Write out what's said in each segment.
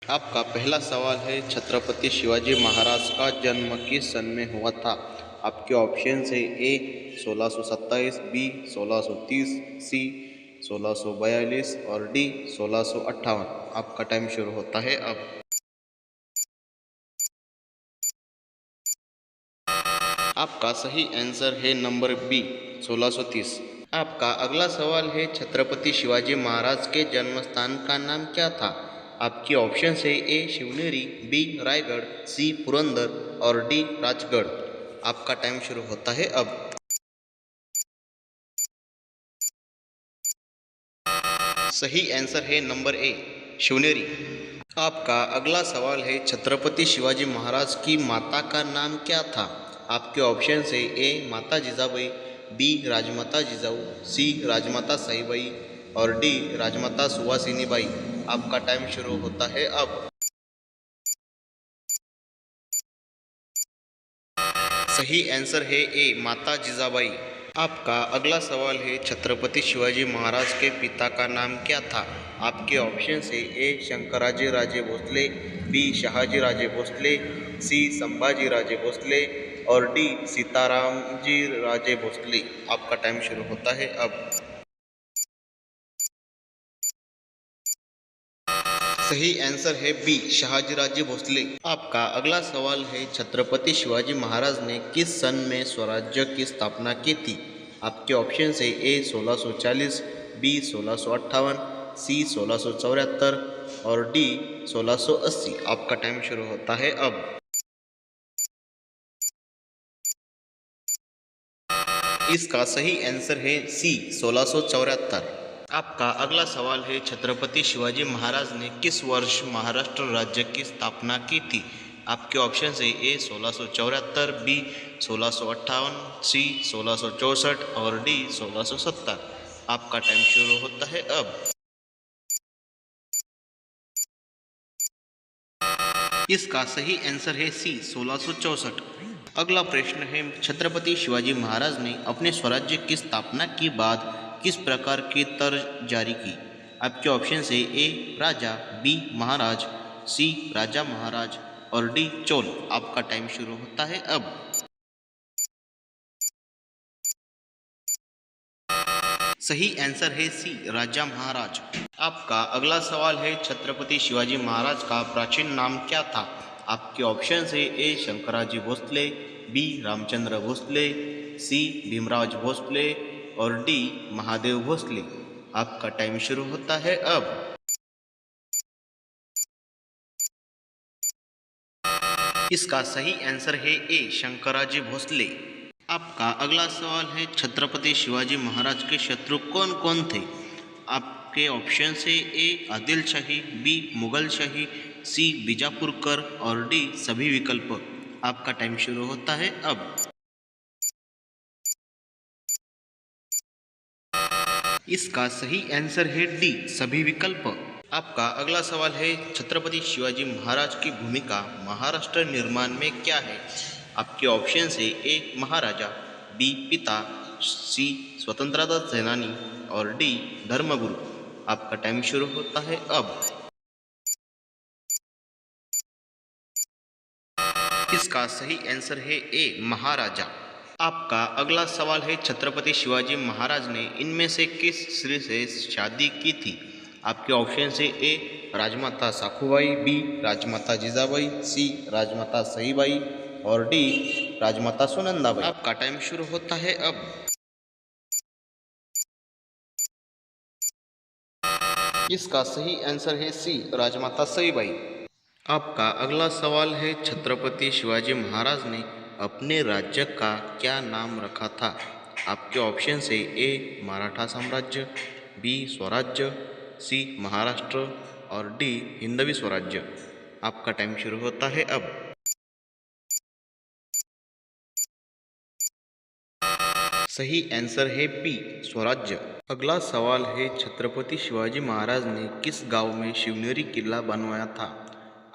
आपका पहला सवाल है, छत्रपति शिवाजी महाराज का जन्म किस सन में हुआ था। आपके ऑप्शन है ए 1627, बी 1630, सी 1642 और डी 1658। आपका टाइम शुरू होता है अब। आपका सही आंसर है नंबर बी 1630। आपका अगला सवाल है, छत्रपति शिवाजी महाराज के जन्म स्थान का नाम क्या था। आपके ऑप्शन है ए शिवनेरी, बी रायगढ़, सी पुरंदर और डी राजगढ़। आपका टाइम शुरू होता है अब। सही आंसर है नंबर ए शिवनेरी। आपका अगला सवाल है, छत्रपति शिवाजी महाराज की माता का नाम क्या था। आपके ऑप्शन है ए माता जिजाबाई, बी राजमाता जिजाऊ, सी राजमाता साईबाई और डी राजमाता सुहासिनीबाई। आपका टाइम शुरू होता है अब। सही आंसर है ए माता जिजाबाई। आपका अगला सवाल है, छत्रपति शिवाजी महाराज के पिता का नाम क्या था। आपके ऑप्शन है ए शंकराजी राजे भोसले, बी शहाजी राजे भोसले, सी संभाजी राजे भोसले और डी सीतारामजी राजे भोसले। आपका टाइम शुरू होता है अब। सही आंसर है बी शहाजी राजे भोसले। आपका अगला सवाल है, छत्रपति शिवाजी महाराज ने किस सन में स्वराज्य की स्थापना की थी। आपके ऑप्शन है ए 1640, बी 1658, सी 1674 और डी 1680। आपका टाइम शुरू होता है अब। इसका सही आंसर है सी 1674। आपका अगला सवाल है, छत्रपति शिवाजी महाराज ने किस वर्ष महाराष्ट्र राज्य की स्थापना की थी। आपके ऑप्शन है ए 1674, बी 1658, सी 1664 और डी 1670। आपका टाइम शुरू होता है अब। इसका सही आंसर है सी 1664। अगला प्रश्न है, छत्रपति शिवाजी महाराज ने अपने स्वराज्य की स्थापना के बाद किस प्रकार की तर्ज जारी की। आपके ऑप्शन है ए राजा, बी महाराज, सी राजा महाराज और डी चोल। आपका टाइम शुरू होता है अब। सही आंसर है सी राजा महाराज। आपका अगला सवाल है, छत्रपति शिवाजी महाराज का प्राचीन नाम क्या था। आपके ऑप्शन है ए शंकराजी भोसले, बी रामचंद्र भोसले, सी भीमराव भोसले और डी महादेव भोसले। आपका टाइम शुरू होता है अब। इसका सही आंसर है ए शंकराजी भोसले। आपका अगला सवाल है, छत्रपति शिवाजी महाराज के शत्रु कौन कौन थे। आपके ऑप्शन है ए आदिल शाही, बी मुगल शाही, सी बीजापुरकर और डी सभी विकल्प। आपका टाइम शुरू होता है अब। इसका सही आंसर है डी सभी विकल्प। आपका अगला सवाल है, छत्रपति शिवाजी महाराज की भूमिका महाराष्ट्र निर्माण में क्या है। आपके ऑप्शन है ए महाराजा, बी पिता, सी स्वतंत्रता सेनानी और डी धर्मगुरु। आपका टाइम शुरू होता है अब। इसका सही आंसर है ए महाराजा। आपका अगला सवाल है, छत्रपति शिवाजी महाराज ने इनमें से किस स्त्री से शादी की थी। आपके ऑप्शन है ए राजमाता साखूबाई, बी राजमाता जिजाबाई, सी राजमाता सईबाई और डी राजमाता सुनंदाबाई। आपका टाइम शुरू होता है अब। इसका सही आंसर है सी राजमाता सईबाई। आपका अगला सवाल है, छत्रपति शिवाजी महाराज ने अपने राज्य का क्या नाम रखा था। आपके ऑप्शन है ए मराठा साम्राज्य, बी स्वराज्य, सी महाराष्ट्र और डी हिंदवी स्वराज्य। आपका टाइम शुरू होता है अब। सही आंसर है बी स्वराज्य। अगला सवाल है, छत्रपति शिवाजी महाराज ने किस गांव में शिवनेरी किला बनवाया था।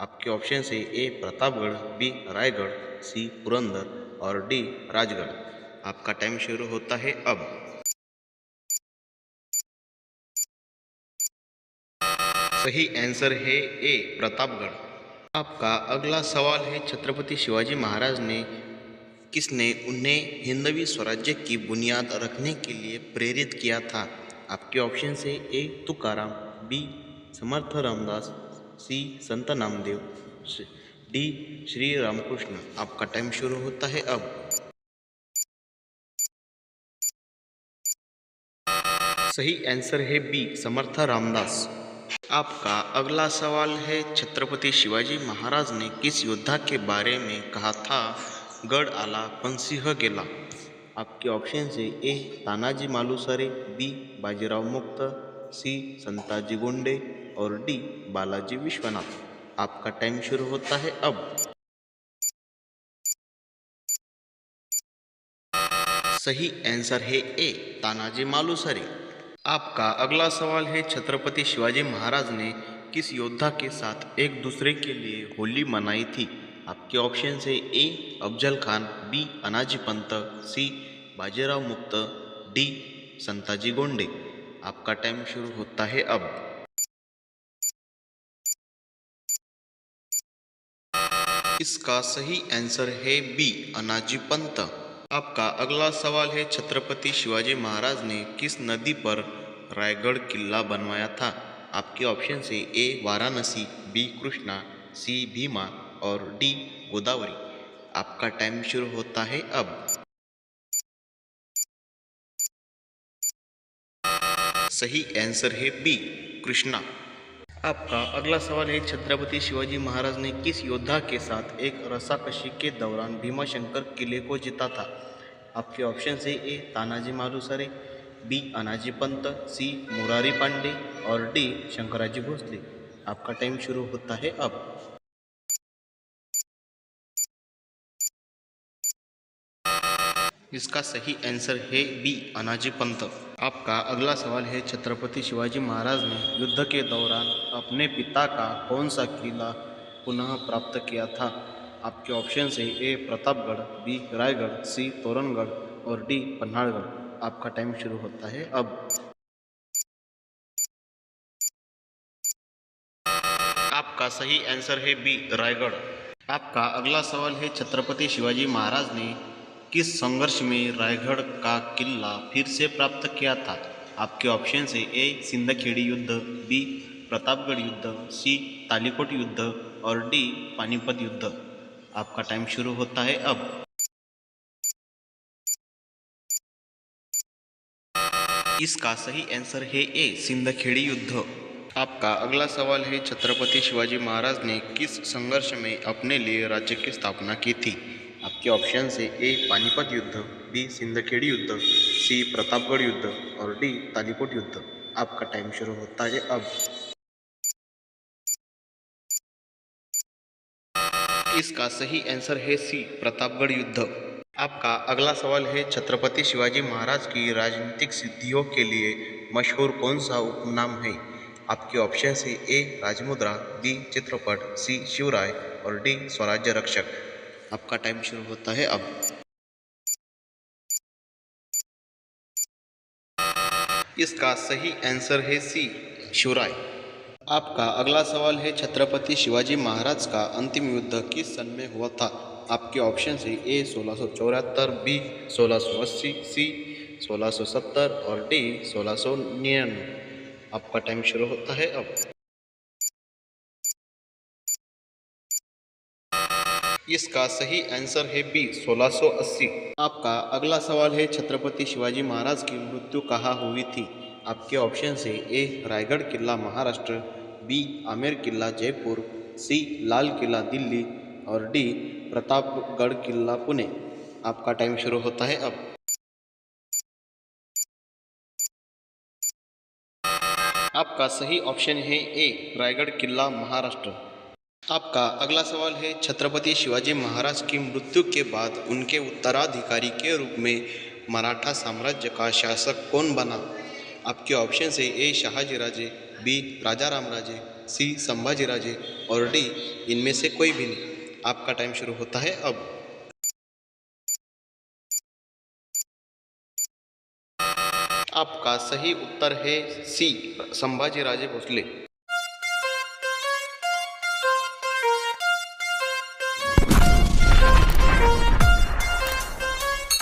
आपके ऑप्शन है ए प्रतापगढ़, बी रायगढ़, सी पुरंदर और डी राजगढ़। आपका टाइम शुरू होता है अब। सही आंसर है ए प्रतापगढ़। आपका अगला सवाल है छत्रपति शिवाजी महाराज ने किसने उन्हें हिंदवी स्वराज्य की बुनियाद रखने के लिए प्रेरित किया था? आपके ऑप्शन है ए तुकाराम, बी समर्थ रामदास, सी संत नामदेव, डी श्री रामकृष्ण। आपका टाइम शुरू होता है अब। सही आंसर है बी समर्थ रामदास। आपका अगला सवाल है छत्रपति शिवाजी महाराज ने किस योद्धा के बारे में कहा था गढ़ आला पण सिंह गेला? आपके ऑप्शन है ए तानाजी मालुसरे, बी बाजीराव मुक्त, सी संताजी गोंडे और डी बालाजी विश्वनाथ। आपका टाइम शुरू होता है अब। सही आंसर है ए तानाजी मालुसरे। आपका अगला सवाल है छत्रपति शिवाजी महाराज ने किस योद्धा के साथ एक दूसरे के लिए होली मनाई थी? आपके ऑप्शन है ए अफजल खान, बी अनाजी पंत, सी बाजीराव मुक्त, डी संताजी गोंडे। आपका टाइम शुरू होता है अब। इसका सही आंसर है बी अनाजी पंत। आपका अगला सवाल है छत्रपति शिवाजी महाराज ने किस नदी पर रायगढ़ किला बनवाया था? आपके ऑप्शन है ए वाराणसी, बी कृष्णा, सी भीमा और डी गोदावरी। आपका टाइम शुरू होता है अब। सही आंसर है बी कृष्णा। आपका अगला सवाल है छत्रपति शिवाजी महाराज ने किस योद्धा के साथ एक रस्साकशी के दौरान भीमाशंकर किले को जीता था? आपके ऑप्शन है ए तानाजी मालुसरे, बी अनाजी पंत, सी मुरारी पांडे और डी शंकराजी भोसले। आपका टाइम शुरू होता है अब। इसका सही आंसर है बी अनाजी पंत। आपका अगला सवाल है छत्रपति शिवाजी महाराज ने युद्ध के दौरान अपने पिता का कौन सा किला पुनः प्राप्त किया था? आपके ऑप्शन है ए प्रतापगढ़, बी रायगढ़, सी तोरणगढ़ और डी पन्हाड़गढ़। आपका टाइम शुरू होता है अब। आपका सही आंसर है बी रायगढ़। आपका अगला सवाल है छत्रपति शिवाजी महाराज ने किस संघर्ष में रायगढ़ का किला फिर से प्राप्त किया था? आपके ऑप्शन है ए सिंदखेड़ी युद्ध, बी प्रतापगढ़ युद्ध, सी तालीकोट युद्ध और डी पानीपत युद्ध। आपका टाइम शुरू होता है अब। इसका सही आंसर है ए सिंदखेड़ी युद्ध। आपका अगला सवाल है छत्रपति शिवाजी महाराज ने किस संघर्ष में अपने लिए राज्य की स्थापना की थी? आपके ऑप्शन है ए पानीपत युद्ध, बी सिंदखेड़ी युद्ध, सी प्रतापगढ़ युद्ध और डी तालीकोट युद्ध। आपका टाइम शुरू होता है अब। इसका सही आंसर है सी प्रतापगढ़ युद्ध। आपका अगला सवाल है छत्रपति शिवाजी महाराज की राजनीतिक सिद्धियों के लिए मशहूर कौन सा उपनाम है? आपके ऑप्शन है ए राजमुद्रा, बी चित्रपट, सी शिवराय और डी स्वराज्य रक्षक। आपका टाइम शुरू होता है अब। इसका सही आंसर है सी शिवराय। आपका अगला सवाल है छत्रपति शिवाजी महाराज का अंतिम युद्ध किस सन में हुआ था? आपके ऑप्शन है ए 1674, बी 1680, सी 1670 और डी 1699। आपका टाइम शुरू होता है अब। इसका सही आंसर है बी 1680। आपका अगला सवाल है छत्रपति शिवाजी महाराज की मृत्यु कहाँ हुई थी? आपके ऑप्शन है ए रायगढ़ किला महाराष्ट्र, बी आमेर किला जयपुर, सी लाल किला दिल्ली और डी प्रतापगढ़ किला पुणे। आपका टाइम शुरू होता है अब। आपका सही ऑप्शन है ए रायगढ़ किला महाराष्ट्र। आपका अगला सवाल है छत्रपति शिवाजी महाराज की मृत्यु के बाद उनके उत्तराधिकारी के रूप में मराठा साम्राज्य का शासक कौन बना? आपके ऑप्शन है ए शहाजी राजे, बी राजा राम राजे, सी संभाजी राजे और डी इनमें से कोई भी नहीं। आपका टाइम शुरू होता है अब। आपका सही उत्तर है सी संभाजी राजे भोसले।